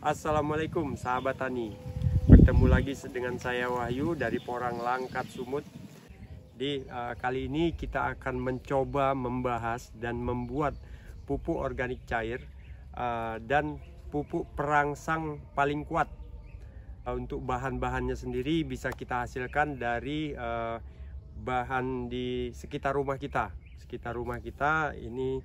Assalamualaikum sahabat tani. Bertemu lagi dengan saya Wahyu dari Porang Langkat Sumut. Kali ini kita akan mencoba membahas dan membuat pupuk organik cair dan pupuk perangsang paling kuat. Untuk bahan-bahannya sendiri bisa kita hasilkan dari bahan di sekitar rumah kita. Ini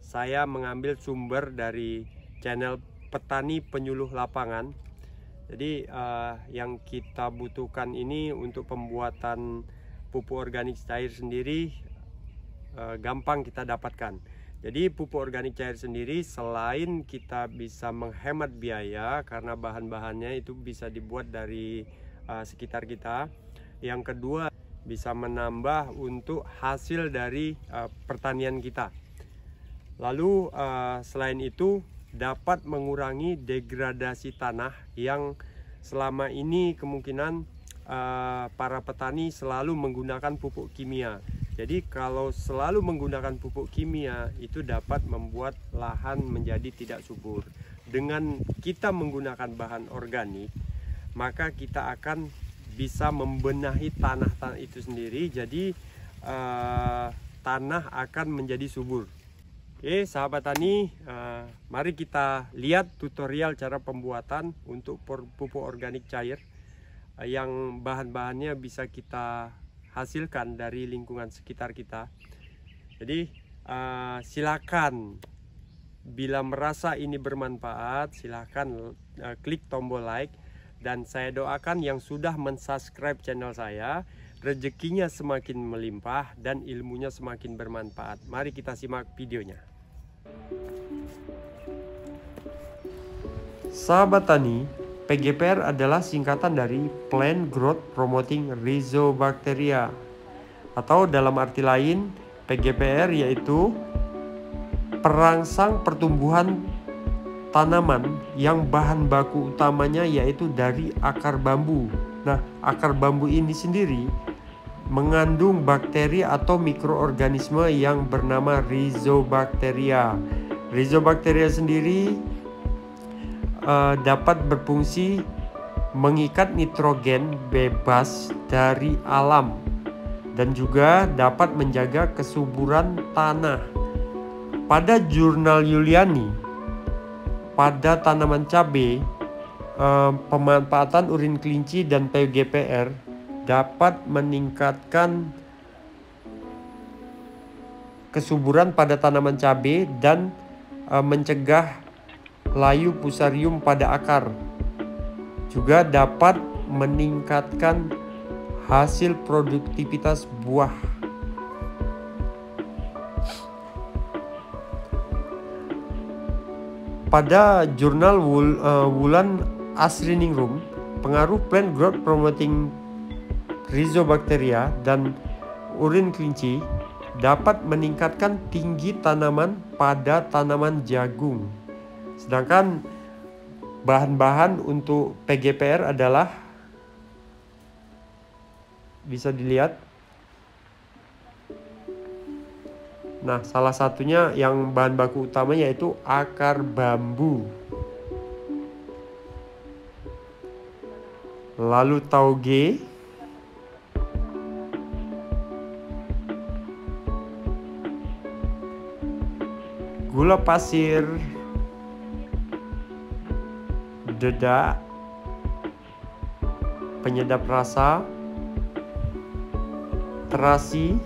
saya mengambil sumber dari channel Petani Penyuluh Lapangan. Jadi yang kita butuhkan ini untuk pembuatan pupuk organik cair sendiri gampang kita dapatkan. Jadi pupuk organik cair sendiri selain kita bisa menghemat biaya karena bahan-bahannya itu bisa dibuat dari sekitar kita, yang kedua bisa menambah untuk hasil dari pertanian kita. Lalu selain itu dapat mengurangi degradasi tanah yang selama ini kemungkinan para petani selalu menggunakan pupuk kimia. Jadi kalau selalu menggunakan pupuk kimia itu dapat membuat lahan menjadi tidak subur. Dengan kita menggunakan bahan organik, maka kita akan bisa membenahi tanah itu sendiri, jadi tanah akan menjadi subur. Oke sahabat tani, mari kita lihat tutorial cara pembuatan untuk pupuk organik cair yang bahan-bahannya bisa kita hasilkan dari lingkungan sekitar kita. Jadi silakan, bila merasa ini bermanfaat, silakan klik tombol like, dan saya doakan yang sudah mensubscribe channel saya rezekinya semakin melimpah dan ilmunya semakin bermanfaat. Mari kita simak videonya. Sahabat tani, PGPR adalah singkatan dari Plant Growth Promoting Rhizobacteria, atau dalam arti lain PGPR yaitu perangsang pertumbuhan tanaman yang bahan baku utamanya yaitu dari akar bambu. Nah, akar bambu ini sendiri mengandung bakteri atau mikroorganisme yang bernama Rhizobacteria. Rhizobacteria sendiri dapat berfungsi mengikat nitrogen bebas dari alam dan juga dapat menjaga kesuburan tanah. Pada jurnal Yuliani, pada tanaman cabai, pemanfaatan urin kelinci dan PGPR dapat meningkatkan kesuburan pada tanaman cabai dan mencegah layu fusarium pada akar. Juga dapat meningkatkan hasil produktivitas buah. Pada jurnal Wulan Asriningrum, pengaruh plant growth promoting Rhizobacteria dan urin kelinci dapat meningkatkan tinggi tanaman pada tanaman jagung. Sedangkan bahan-bahan untuk PGPR adalah, bisa dilihat. Nah, salah satunya yang bahan baku utama yaitu akar bambu. Lalu tauge, gula pasir, dedak, penyedap rasa, terasi,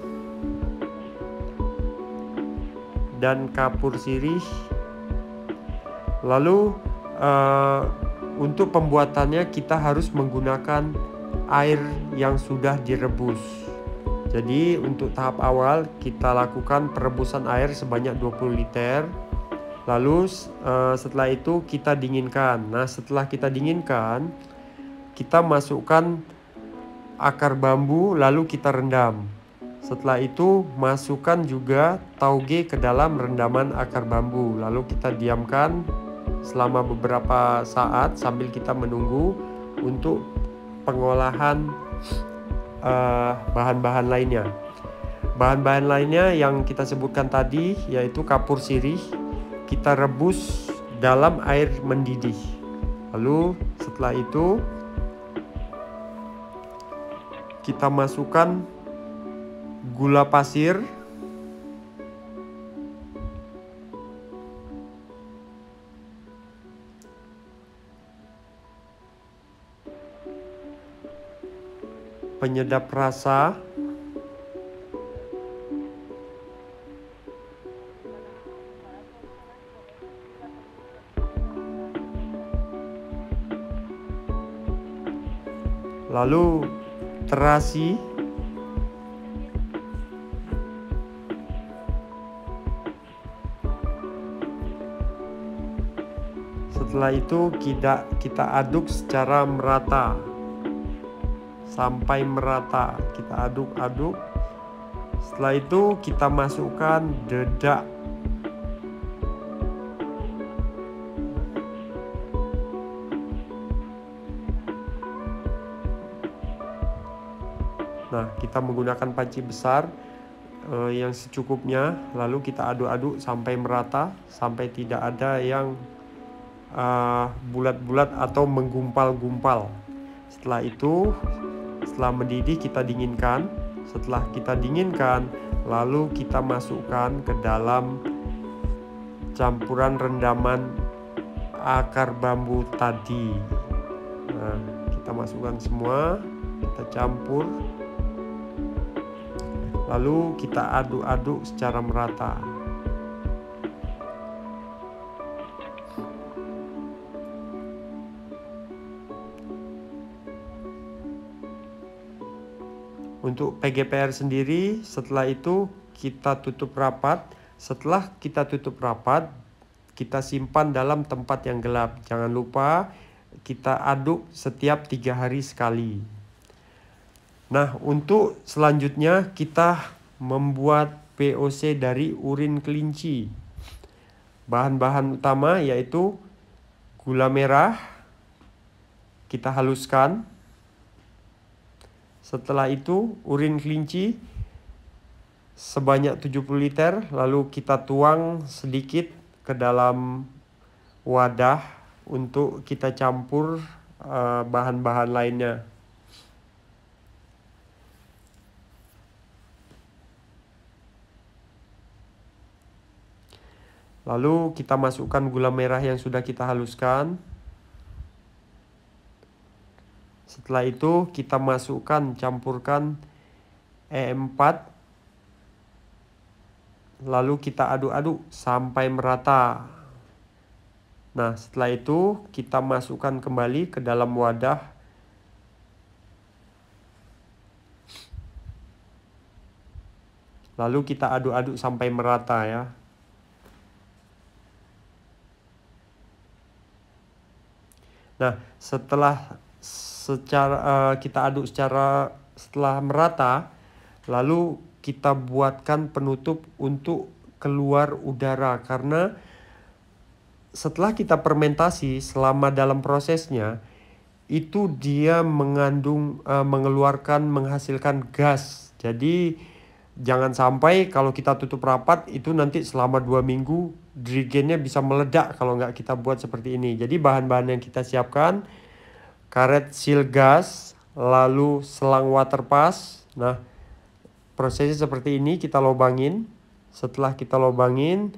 dan kapur sirih. Lalu untuk pembuatannya kita harus menggunakan air yang sudah direbus. Jadi untuk tahap awal kita lakukan perebusan air sebanyak 20 liter. Lalu setelah itu kita dinginkan. Nah, setelah kita dinginkan, kita masukkan akar bambu lalu kita rendam. Setelah itu masukkan juga tauge ke dalam rendaman akar bambu. Lalu kita diamkan selama beberapa saat sambil kita menunggu untuk pengolahan bahan-bahan lainnya. Bahan-bahan lainnya yang kita sebutkan tadi yaitu kapur sirih, kita rebus dalam air mendidih. Lalu setelah itu kita masukkan gula pasir, penyedap rasa, lalu terasi, setelah itu kita aduk secara merata sampai merata. Kita aduk-aduk. Setelah itu kita masukkan dedak. Nah, kita menggunakan panci besar yang secukupnya. Lalu kita aduk-aduk sampai merata, sampai tidak ada yang bulat-bulat atau menggumpal-gumpal. Setelah itu, setelah mendidih kita dinginkan. Setelah kita dinginkan, lalu kita masukkan ke dalam campuran rendaman akar bambu tadi. Nah, kita masukkan semua, kita campur, lalu kita aduk-aduk secara merata. Untuk PGPR sendiri, setelah itu kita tutup rapat. Setelah kita tutup rapat, kita simpan dalam tempat yang gelap. Jangan lupa kita aduk setiap 3 hari sekali. Nah, untuk selanjutnya kita membuat POC dari urin kelinci. Bahan-bahan utama yaitu gula merah, kita haluskan. Setelah itu urin kelinci sebanyak 70 liter, lalu kita tuang sedikit ke dalam wadah untuk kita campur bahan-bahan lainnya. Lalu kita masukkan gula merah yang sudah kita haluskan. Setelah itu kita masukkan, campurkan E4. Lalu kita aduk-aduk sampai merata. Nah, setelah itu kita masukkan kembali ke dalam wadah. Lalu kita aduk-aduk sampai merata ya. Nah, setelah kita aduk setelah merata, lalu kita buatkan penutup untuk keluar udara, karena setelah kita fermentasi selama dalam prosesnya itu dia menghasilkan gas. Jadi jangan sampai kalau kita tutup rapat itu nanti selama 2 minggu dirigennya bisa meledak kalau nggak kita buat seperti ini. Jadi bahan-bahan yang kita siapkan, karet seal gas, lalu selang water pass. Nah, prosesnya seperti ini, kita lubangin. Setelah kita lubangin,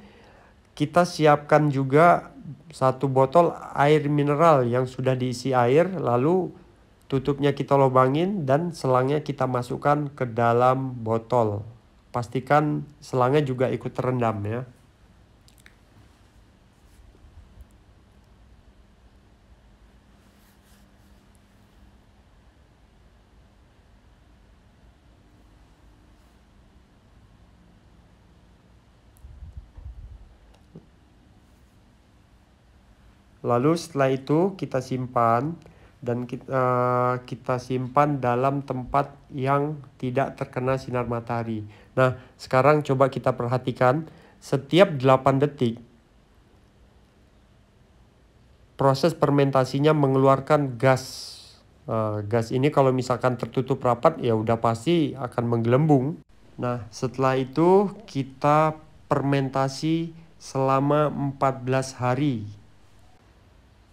kita siapkan juga 1 botol air mineral yang sudah diisi air, lalu tutupnya kita lubangin dan selangnya kita masukkan ke dalam botol. Pastikan selangnya juga ikut terendam ya. Lalu setelah itu kita simpan dan kita simpan dalam tempat yang tidak terkena sinar matahari. Nah, sekarang coba kita perhatikan setiap 8 detik proses fermentasinya mengeluarkan gas. Gas ini kalau misalkan tertutup rapat ya udah pasti akan menggelembung. Nah, setelah itu kita fermentasi selama 14 hari.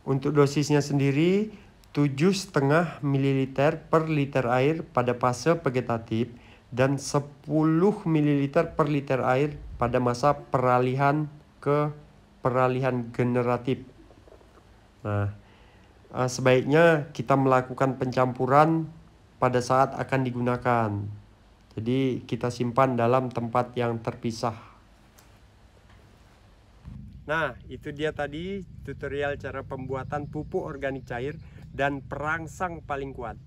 Untuk dosisnya sendiri 7,5 ml per liter air pada fase vegetatif dan 10 ml per liter air pada masa peralihan ke peralihan generatif. Nah, sebaiknya kita melakukan pencampuran pada saat akan digunakan. Jadi kita simpan dalam tempat yang terpisah. Nah, itu dia tadi tutorial cara pembuatan pupuk organik cair dan perangsang paling kuat.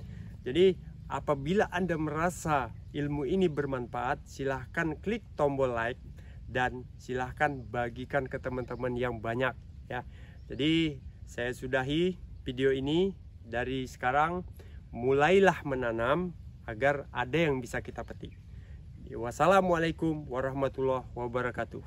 Jadi, apabila Anda merasa ilmu ini bermanfaat, silahkan klik tombol like dan silahkan bagikan ke teman-teman yang banyak ya. Jadi, saya sudahi video ini. Dari sekarang, mulailah menanam agar ada yang bisa kita petik. Wassalamualaikum warahmatullahi wabarakatuh.